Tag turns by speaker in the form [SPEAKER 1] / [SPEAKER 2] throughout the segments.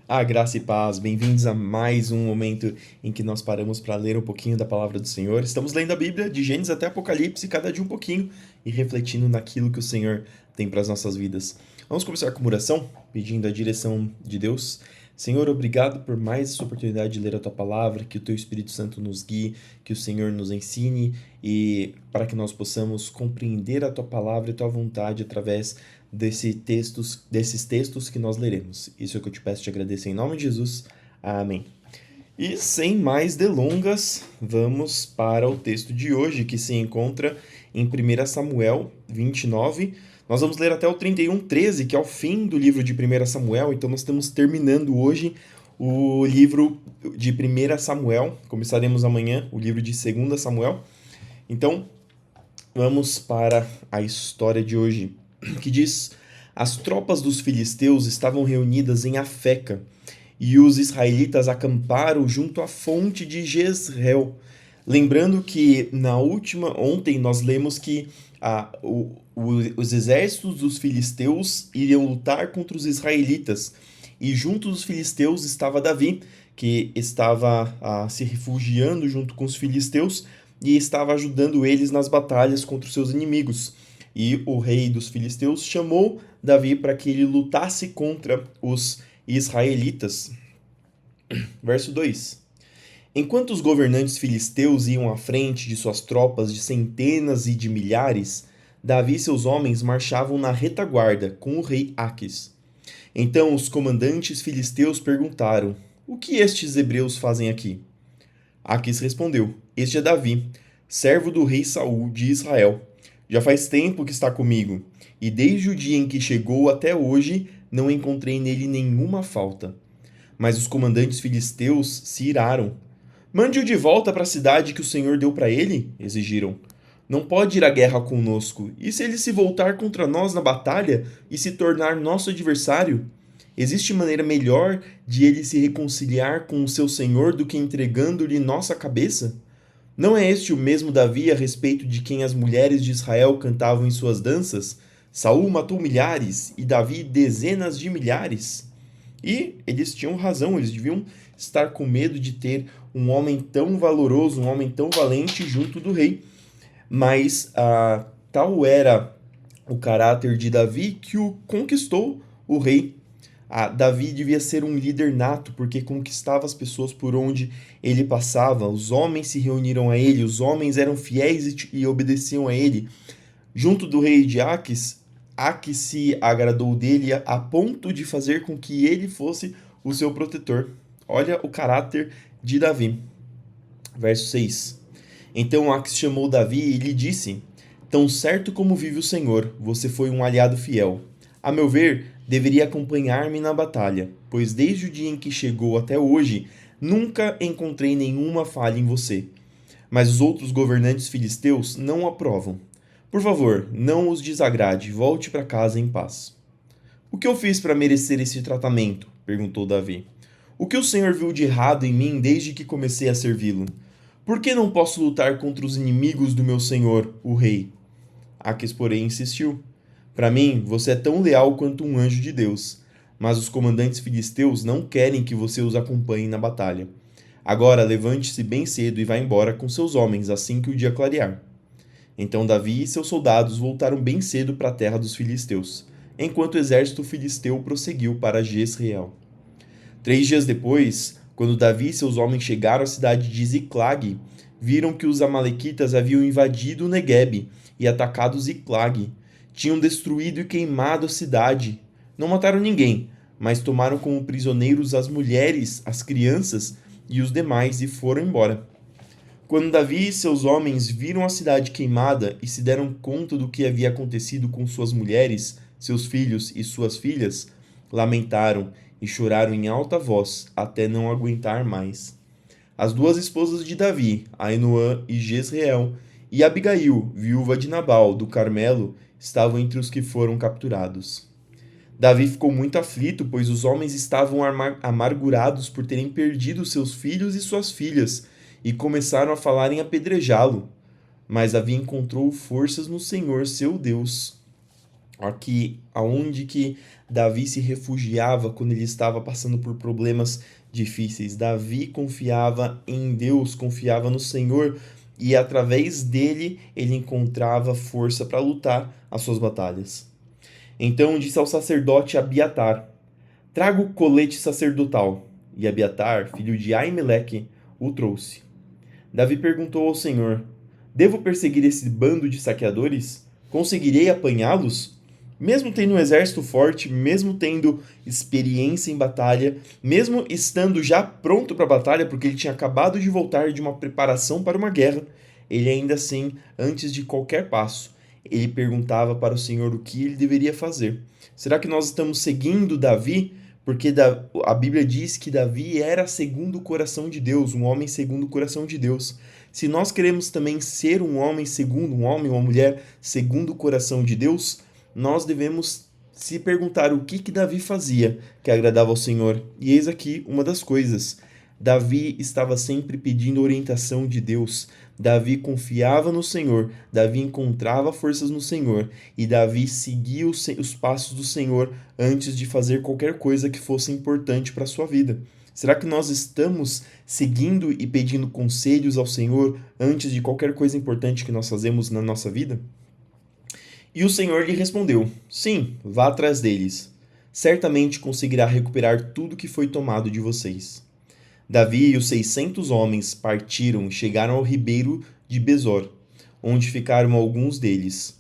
[SPEAKER 1] A graça e paz, bem-vindos a mais um momento em que nós paramos para ler um pouquinho da palavra do Senhor. Estamos lendo a Bíblia, de Gênesis até Apocalipse, cada dia um pouquinho, e refletindo naquilo que o Senhor tem para as nossas vidas. Vamos começar com uma oração, pedindo a direção de Deus. Senhor, obrigado por mais essa oportunidade de ler a Tua palavra, que o Teu Espírito Santo nos guie, que o Senhor nos ensine e para que nós possamos compreender a Tua palavra e a Tua vontade através desses textos que nós leremos. Isso é o que eu te peço e te agradeço em nome de Jesus. Amém. E sem mais delongas, vamos para o texto de hoje, que se encontra em 1 Samuel 29. Nós vamos ler até o 31:13, que é o fim do livro de 1 Samuel, então nós estamos terminando hoje o livro de 1 Samuel. Começaremos amanhã o livro de 2 Samuel. Então, vamos para a história de hoje, que diz: as tropas dos filisteus estavam reunidas em Afeca, e os israelitas acamparam junto à fonte de Jezreel. Lembrando que ontem nós lemos que os exércitos dos filisteus iriam lutar contra os israelitas, e junto dos filisteus estava Davi, que estava se refugiando junto com os filisteus e estava ajudando eles nas batalhas contra os seus inimigos. E o rei dos filisteus chamou Davi para que ele lutasse contra os israelitas. Verso 2: enquanto os governantes filisteus iam à frente de suas tropas de centenas e de milhares, Davi e seus homens marchavam na retaguarda com o rei Aquis. Então os comandantes filisteus perguntaram: o que estes hebreus fazem aqui? Aquis respondeu: este é Davi, servo do rei Saul de Israel. Já faz tempo que está comigo, e desde o dia em que chegou até hoje não encontrei nele nenhuma falta. Mas os comandantes filisteus se iraram. Mande-o de volta para a cidade que o Senhor deu para ele, exigiram. Não pode ir à guerra conosco, e se ele se voltar contra nós na batalha e se tornar nosso adversário? Existe maneira melhor de ele se reconciliar com o seu Senhor do que entregando-lhe nossa cabeça? Não é este o mesmo Davi a respeito de quem as mulheres de Israel cantavam em suas danças? Saul matou milhares e Davi dezenas de milhares. E eles tinham razão, eles deviam estar com medo de ter um homem tão valoroso, um homem tão valente junto do rei. Mas tal era o caráter de Davi que o conquistou o rei. Davi devia ser um líder nato, porque conquistava as pessoas por onde ele passava. Os homens se reuniram a ele, os homens eram fiéis e obedeciam a ele. Junto do rei de Aquis, Aquis se agradou dele a ponto de fazer com que ele fosse o seu protetor. Olha o caráter de Davi. Verso 6. Então Aquis chamou Davi e lhe disse: tão certo como vive o Senhor, você foi um aliado fiel. A meu ver, deveria acompanhar-me na batalha, pois desde o dia em que chegou até hoje, nunca encontrei nenhuma falha em você. Mas os outros governantes filisteus não o aprovam. Por favor, não os desagrade, volte para casa em paz. O que eu fiz para merecer esse tratamento? Perguntou Davi. O que o Senhor viu de errado em mim desde que comecei a servi-lo? Por que não posso lutar contra os inimigos do meu senhor, o rei? Aquis, porém, insistiu. Para mim, você é tão leal quanto um anjo de Deus, mas os comandantes filisteus não querem que você os acompanhe na batalha. Agora levante-se bem cedo e vá embora com seus homens assim que o dia clarear. Então Davi e seus soldados voltaram bem cedo para a terra dos filisteus, enquanto o exército filisteu prosseguiu para Jezreel. 3 dias depois, quando Davi e seus homens chegaram à cidade de Ziclag, viram que os amalequitas haviam invadido o Neguebe e atacado Ziclag. Tinham destruído e queimado a cidade. Não mataram ninguém, mas tomaram como prisioneiros as mulheres, as crianças e os demais e foram embora. Quando Davi e seus homens viram a cidade queimada e se deram conta do que havia acontecido com suas mulheres, seus filhos e suas filhas, lamentaram e choraram em alta voz até não aguentar mais. As duas esposas de Davi, Ainoã e Jezreel, e Abigail, viúva de Nabal, do Carmelo, estavam entre os que foram capturados. Davi ficou muito aflito, pois os homens estavam amargurados por terem perdido seus filhos e suas filhas, e começaram a falar em apedrejá-lo. Mas Davi encontrou forças no Senhor, seu Deus. Aqui, aonde que Davi se refugiava quando ele estava passando por problemas difíceis. Davi confiava em Deus, confiava no Senhor e através dele ele encontrava força para lutar as suas batalhas. Então disse ao sacerdote Abiatar: Traga o colete sacerdotal. E Abiatar, filho de Aimeleque, o trouxe. Davi perguntou ao Senhor: Devo perseguir esse bando de saqueadores? Conseguirei apanhá-los? Mesmo tendo um exército forte, mesmo tendo experiência em batalha, mesmo estando já pronto para a batalha, porque ele tinha acabado de voltar de uma preparação para uma guerra, ele ainda assim, antes de qualquer passo, ele perguntava para o Senhor o que ele deveria fazer. Será que nós estamos seguindo Davi? Porque a Bíblia diz que Davi era segundo o coração de Deus, um homem segundo o coração de Deus. Se nós queremos também ser um homem segundo, um homem ou uma mulher segundo o coração de Deus, nós devemos se perguntar o que Davi fazia que agradava ao Senhor. E eis aqui uma das coisas. Davi estava sempre pedindo orientação de Deus. Davi confiava no Senhor, Davi encontrava forças no Senhor e Davi seguia os passos do Senhor antes de fazer qualquer coisa que fosse importante para a sua vida. Será que nós estamos seguindo e pedindo conselhos ao Senhor antes de qualquer coisa importante que nós fazemos na nossa vida? E o Senhor lhe respondeu: Sim, vá atrás deles. Certamente conseguirá recuperar tudo que foi tomado de vocês. Davi e os 600 homens partiram e chegaram ao ribeiro de Besor, onde ficaram alguns deles.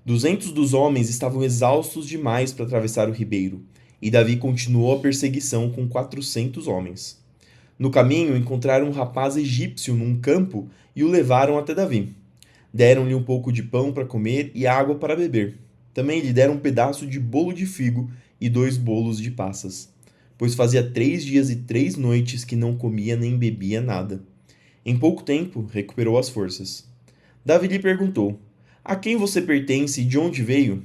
[SPEAKER 1] 200 dos homens estavam exaustos demais para atravessar o ribeiro, e Davi continuou a perseguição com 400 homens. No caminho, encontraram um rapaz egípcio num campo e o levaram até Davi. Deram-lhe um pouco de pão para comer e água para beber. Também lhe deram um pedaço de bolo de figo e 2 bolos de passas, pois fazia 3 dias e 3 noites que não comia nem bebia nada. Em pouco tempo, recuperou as forças. Davi lhe perguntou: A quem você pertence e de onde veio?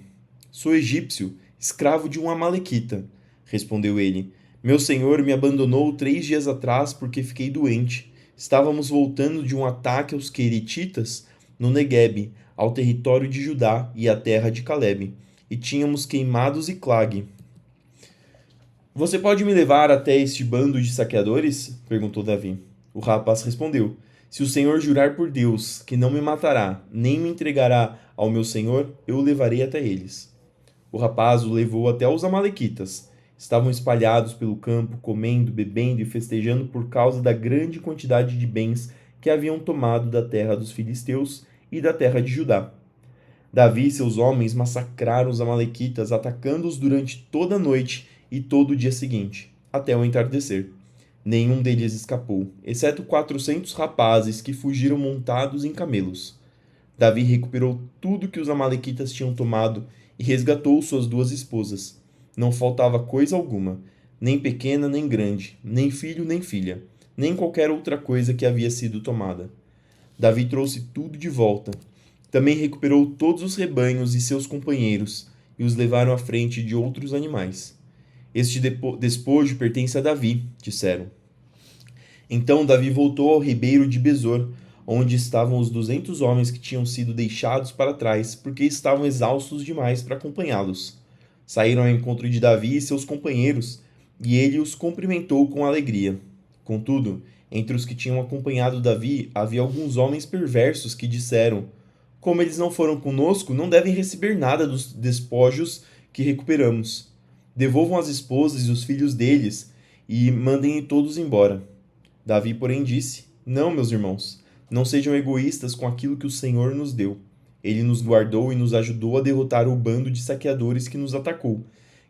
[SPEAKER 1] Sou egípcio, escravo de um amalequita, respondeu ele. Meu senhor me abandonou 3 dias atrás porque fiquei doente. Estávamos voltando de um ataque aos queretitas no Neguebe, ao território de Judá e à terra de Calebe, e tínhamos queimado Ziclag. Você pode me levar até este bando de saqueadores? Perguntou Davi. O rapaz respondeu: Se o Senhor jurar por Deus que não me matará, nem me entregará ao meu senhor, eu o levarei até eles. O rapaz o levou até os amalequitas. Estavam espalhados pelo campo, comendo, bebendo e festejando por causa da grande quantidade de bens que haviam tomado da terra dos filisteus e da terra de Judá. Davi e seus homens massacraram os amalequitas, atacando-os durante toda a noite e todo o dia seguinte, até o entardecer. Nenhum deles escapou, exceto 400 rapazes que fugiram montados em camelos. Davi recuperou tudo que os amalequitas tinham tomado e resgatou suas 2 esposas. Não faltava coisa alguma, nem pequena nem grande, nem filho nem filha, nem qualquer outra coisa que havia sido tomada. Davi trouxe tudo de volta. Também recuperou todos os rebanhos e seus companheiros e os levaram à frente de outros animais. Este despojo pertence a Davi, disseram. Então Davi voltou ao ribeiro de Besor, onde estavam os 200 homens que tinham sido deixados para trás, porque estavam exaustos demais para acompanhá-los. Saíram ao encontro de Davi e seus companheiros, e ele os cumprimentou com alegria. Contudo, entre os que tinham acompanhado Davi, havia alguns homens perversos que disseram: Como eles não foram conosco, não devem receber nada dos despojos que recuperamos. Devolvam as esposas e os filhos deles e mandem todos embora. Davi, porém, disse: Não, meus irmãos, não sejam egoístas com aquilo que o Senhor nos deu. Ele nos guardou e nos ajudou a derrotar o bando de saqueadores que nos atacou.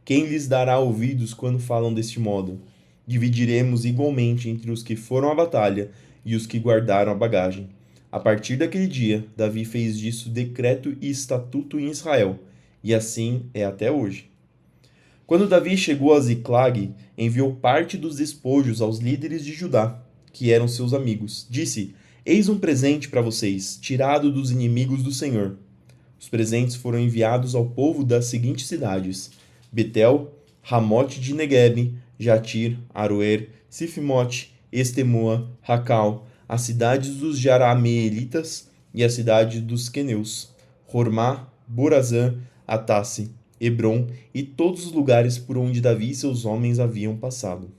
[SPEAKER 1] Quem lhes dará ouvidos quando falam deste modo? Dividiremos igualmente entre os que foram à batalha e os que guardaram a bagagem. A partir daquele dia, Davi fez disso decreto e estatuto em Israel, e assim é até hoje. Quando Davi chegou a Ziclag, enviou parte dos despojos aos líderes de Judá, que eram seus amigos. Disse: Eis um presente para vocês, tirado dos inimigos do Senhor. Os presentes foram enviados ao povo das seguintes cidades: Betel, Ramote de Neguebe, Jatir, Aroer, Sifimote, Estemoa, Racal, as cidades dos Jarameelitas e a cidade dos Queneus, Hormá, Borazã, Atasse, Hebrom e todos os lugares por onde Davi e seus homens haviam passado.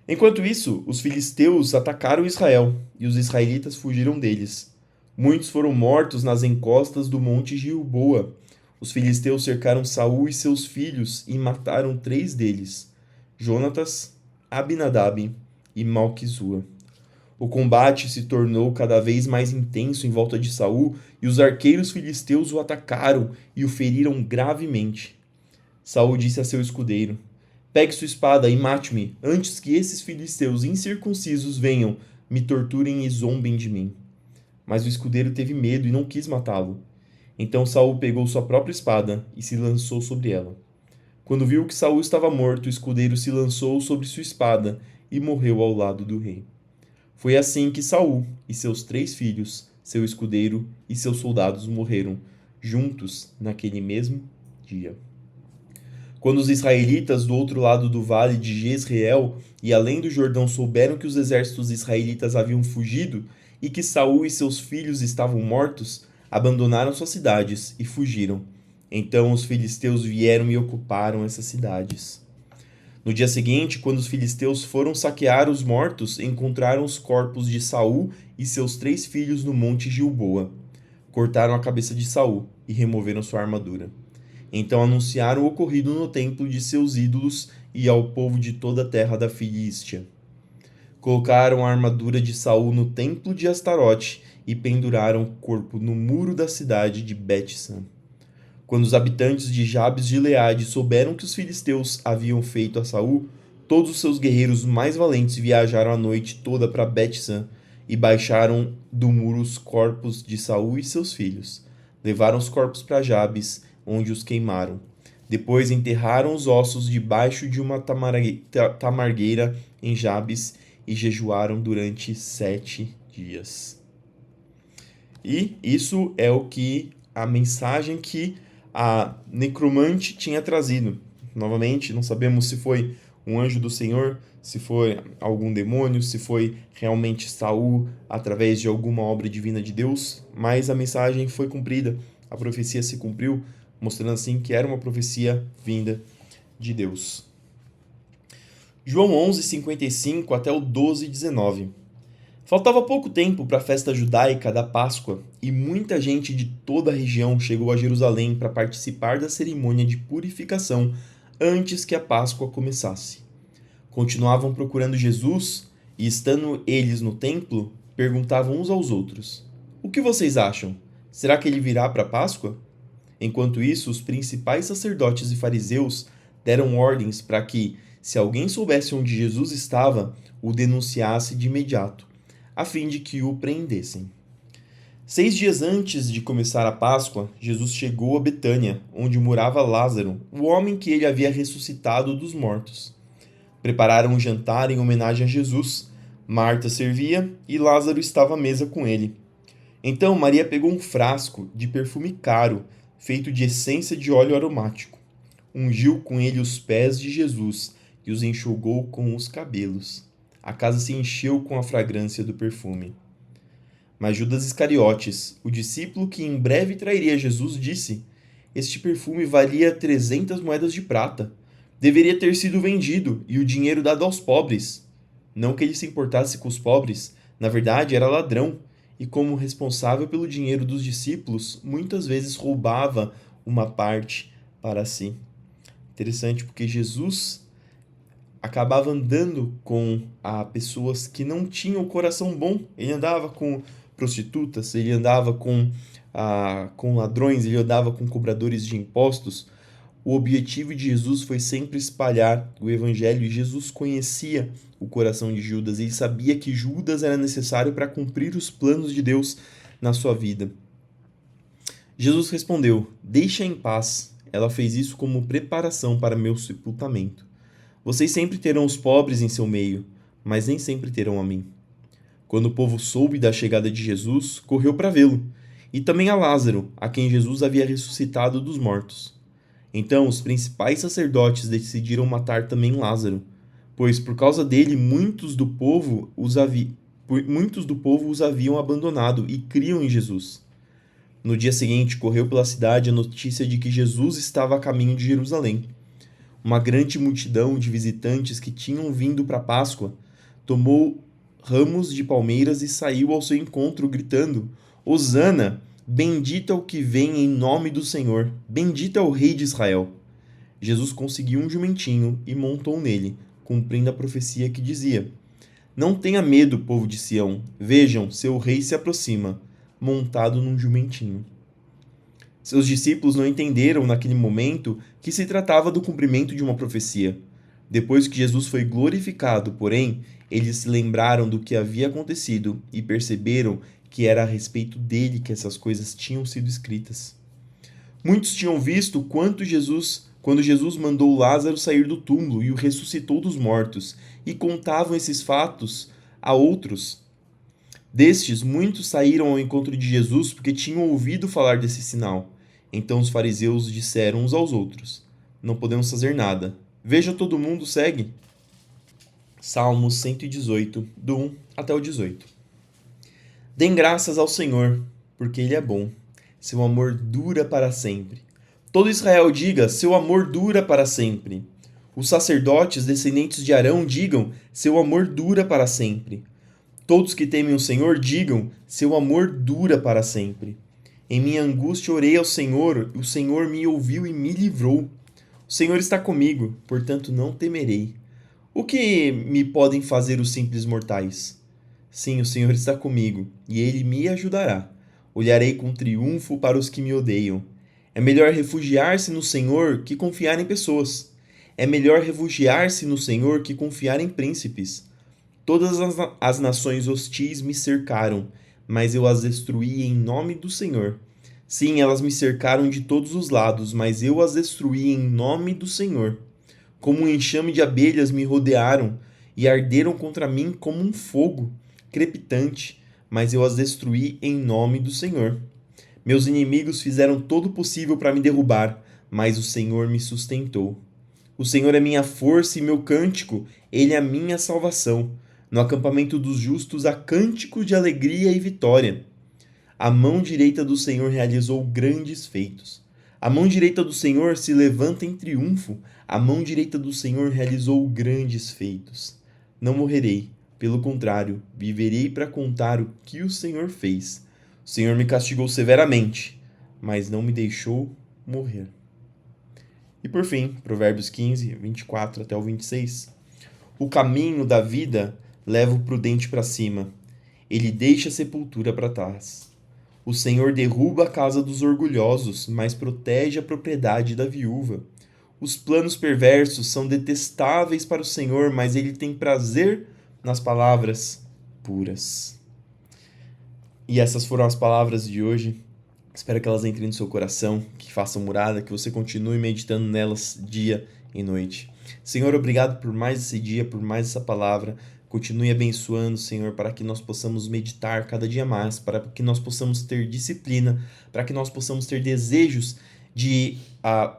[SPEAKER 1] Enquanto isso, os filisteus atacaram Israel, e os israelitas fugiram deles. Muitos foram mortos nas encostas do monte Gilboa. Os filisteus cercaram Saul e seus filhos e mataram 3 deles: Jonatas, Abinadab e Malquizua. O combate se tornou cada vez mais intenso em volta de Saul, e os arqueiros filisteus o atacaram e o feriram gravemente. Saul disse a seu escudeiro: Pegue sua espada e mate-me, antes que esses filisteus incircuncisos venham, me torturem e zombem de mim. Mas o escudeiro teve medo e não quis matá-lo. Então Saul pegou sua própria espada e se lançou sobre ela. Quando viu que Saul estava morto, o escudeiro se lançou sobre sua espada e morreu ao lado do rei. Foi assim que Saul e seus 3 filhos, seu escudeiro e seus soldados morreram, juntos naquele mesmo dia. Quando os israelitas do outro lado do vale de Jezreel e além do Jordão souberam que os exércitos israelitas haviam fugido e que Saul e seus filhos estavam mortos, abandonaram suas cidades e fugiram. Então os filisteus vieram e ocuparam essas cidades. No dia seguinte, quando os filisteus foram saquear os mortos, encontraram os corpos de Saul e seus 3 filhos no monte Gilboa. Cortaram a cabeça de Saul e removeram sua armadura. Então anunciaram o ocorrido no templo de seus ídolos e ao povo de toda a terra da Filístia. Colocaram a armadura de Saul no templo de Astarote e penduraram o corpo no muro da cidade de Bet-san. Quando os habitantes de Jabes de Gileade souberam que os filisteus haviam feito a Saul, todos os seus guerreiros mais valentes viajaram a noite toda para Bet-san e baixaram do muro os corpos de Saul e seus filhos. Levaram os corpos para Jabes, onde os queimaram. Depois enterraram os ossos debaixo de uma tamargueira em Jabes e jejuaram durante 7 dias. E isso é a mensagem que a necromante tinha trazido. Novamente, não sabemos se foi um anjo do Senhor, se foi algum demônio, se foi realmente Saul através de alguma obra divina de Deus, mas a mensagem foi cumprida, a profecia se cumpriu, mostrando assim que era uma profecia vinda de Deus. João 11:55 até o 12:19. Faltava pouco tempo para a festa judaica da Páscoa e muita gente de toda a região chegou a Jerusalém para participar da cerimônia de purificação antes que a Páscoa começasse. Continuavam procurando Jesus e, estando eles no templo, perguntavam uns aos outros: O que vocês acham? Será que ele virá para a Páscoa? Enquanto isso, os principais sacerdotes e fariseus deram ordens para que, se alguém soubesse onde Jesus estava, o denunciasse de imediato, a fim de que o prendessem. 6 dias antes de começar a Páscoa, Jesus chegou a Betânia, onde morava Lázaro, o homem que ele havia ressuscitado dos mortos. Prepararam um jantar em homenagem a Jesus. Marta servia e Lázaro estava à mesa com ele. Então Maria pegou um frasco de perfume caro, feito de essência de óleo aromático. Ungiu com ele os pés de Jesus e os enxugou com os cabelos. A casa se encheu com a fragrância do perfume. Mas Judas Iscariotes, o discípulo que em breve trairia Jesus, disse: Este perfume valia 300 moedas de prata. Deveria ter sido vendido e o dinheiro dado aos pobres. Não que ele se importasse com os pobres, na verdade era ladrão, e como responsável pelo dinheiro dos discípulos, muitas vezes roubava uma parte para si. Interessante porque Jesus acabava andando com pessoas que não tinham o coração bom. Ele andava com prostitutas, ele andava com ladrões, ele andava com cobradores de impostos. O objetivo de Jesus foi sempre espalhar o evangelho e Jesus conhecia o coração de Judas. Ele sabia que Judas era necessário para cumprir os planos de Deus na sua vida. Jesus respondeu: Deixa em paz. Ela fez isso como preparação para meu sepultamento. Vocês sempre terão os pobres em seu meio, mas nem sempre terão a mim. Quando o povo soube da chegada de Jesus, correu para vê-lo, e também a Lázaro, a quem Jesus havia ressuscitado dos mortos. Então os principais sacerdotes decidiram matar também Lázaro, pois por causa dele muitos do povo os haviam abandonado e criam em Jesus. No dia seguinte, correu pela cidade a notícia de que Jesus estava a caminho de Jerusalém. Uma grande multidão de visitantes que tinham vindo para a Páscoa tomou ramos de palmeiras e saiu ao seu encontro, gritando: Hosana! Bendito é o que vem em nome do Senhor! Bendito é o Rei de Israel! Jesus conseguiu um jumentinho e montou nele, cumprindo a profecia que dizia: Não tenha medo, povo de Sião. Vejam, seu rei se aproxima, montado num jumentinho. Seus discípulos não entenderam naquele momento que se tratava do cumprimento de uma profecia. Depois que Jesus foi glorificado, porém, eles se lembraram do que havia acontecido e perceberam que era a respeito dele que essas coisas tinham sido escritas. Muitos tinham visto quando Jesus mandou Lázaro sair do túmulo e o ressuscitou dos mortos, e contavam esses fatos a outros. Destes, muitos saíram ao encontro de Jesus porque tinham ouvido falar desse sinal. Então os fariseus disseram uns aos outros: Não podemos fazer nada. Veja, todo mundo segue. Salmos 118, do 1 até o 18. Dêem graças ao Senhor, porque Ele é bom. Seu amor dura para sempre. Todo Israel diga: Seu amor dura para sempre. Os sacerdotes, descendentes de Arão, digam: Seu amor dura para sempre. Todos que temem o Senhor digam: Seu amor dura para sempre. Em minha angústia orei ao Senhor, o Senhor me ouviu e me livrou. O Senhor está comigo, portanto não temerei. O que me podem fazer os simples mortais? Sim, o Senhor está comigo, e Ele me ajudará. Olharei com triunfo para os que me odeiam. É melhor refugiar-se no Senhor que confiar em pessoas. É melhor refugiar-se no Senhor que confiar em príncipes. Todas as nações hostis me cercaram, mas eu as destruí em nome do Senhor. Sim, elas me cercaram de todos os lados, mas eu as destruí em nome do Senhor. Como um enxame de abelhas me rodearam e arderam contra mim como um fogo crepitante, mas eu as destruí em nome do Senhor. Meus inimigos fizeram todo o possível para me derrubar, mas o Senhor me sustentou. O Senhor é minha força e meu cântico, Ele é a minha salvação. No acampamento dos justos há cânticos de alegria e vitória. A mão direita do Senhor realizou grandes feitos. A mão direita do Senhor se levanta em triunfo. A mão direita do Senhor realizou grandes feitos. Não morrerei, pelo contrário, viverei para contar o que o Senhor fez. O Senhor me castigou severamente, mas não me deixou morrer. E por fim, Provérbios 15, 24 até o 26. O caminho da vida leva o prudente para cima. Ele deixa a sepultura para trás. O Senhor derruba a casa dos orgulhosos, mas protege a propriedade da viúva. Os planos perversos são detestáveis para o Senhor, mas ele tem prazer nas palavras puras. E essas foram as palavras de hoje. Espero que elas entrem no seu coração, que façam morada, que você continue meditando nelas dia e noite. Senhor, obrigado por mais esse dia, por mais essa palavra. Continue abençoando, Senhor, para que nós possamos meditar cada dia mais, para que nós possamos ter disciplina, para que nós possamos ter desejos de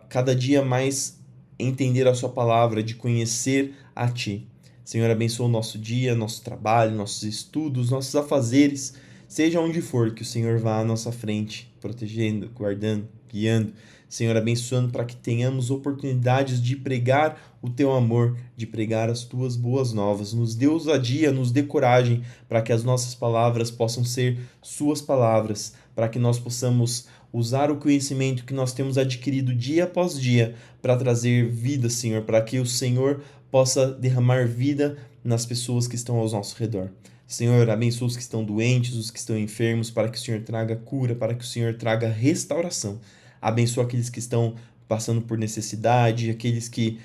[SPEAKER 1] cada dia mais entender a sua palavra, de conhecer a Ti. Senhor, abençoa o nosso dia, nosso trabalho, nossos estudos, nossos afazeres, seja onde for, que o Senhor vá à nossa frente, protegendo, guardando, guiando. Senhor, abençoando para que tenhamos oportunidades de pregar o Teu amor, de pregar as Tuas boas novas. Nos dê ousadia, nos dê coragem para que as nossas palavras possam ser Suas palavras, para que nós possamos usar o conhecimento que nós temos adquirido dia após dia para trazer vida, Senhor, para que o Senhor possa derramar vida nas pessoas que estão ao nosso redor. Senhor, abençoa os que estão doentes, os que estão enfermos, para que o Senhor traga cura, para que o Senhor traga restauração. Abençoa aqueles que estão passando por necessidade, aqueles que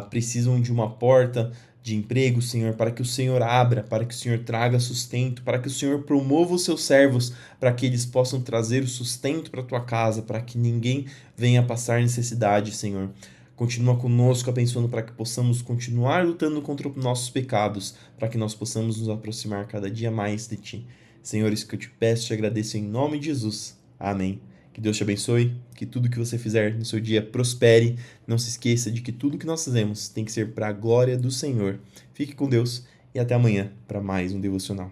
[SPEAKER 1] precisam de uma porta de emprego, Senhor, para que o Senhor abra, para que o Senhor traga sustento, para que o Senhor promova os seus servos, para que eles possam trazer o sustento para a tua casa, para que ninguém venha passar necessidade, Senhor. Continua conosco, abençoando para que possamos continuar lutando contra os nossos pecados, para que nós possamos nos aproximar cada dia mais de Ti. Senhor, isso que eu te peço, te agradeço em nome de Jesus. Amém. Que Deus te abençoe, que tudo que você fizer no seu dia prospere. Não se esqueça de que tudo que nós fazemos tem que ser para a glória do Senhor. Fique com Deus e até amanhã para mais um devocional.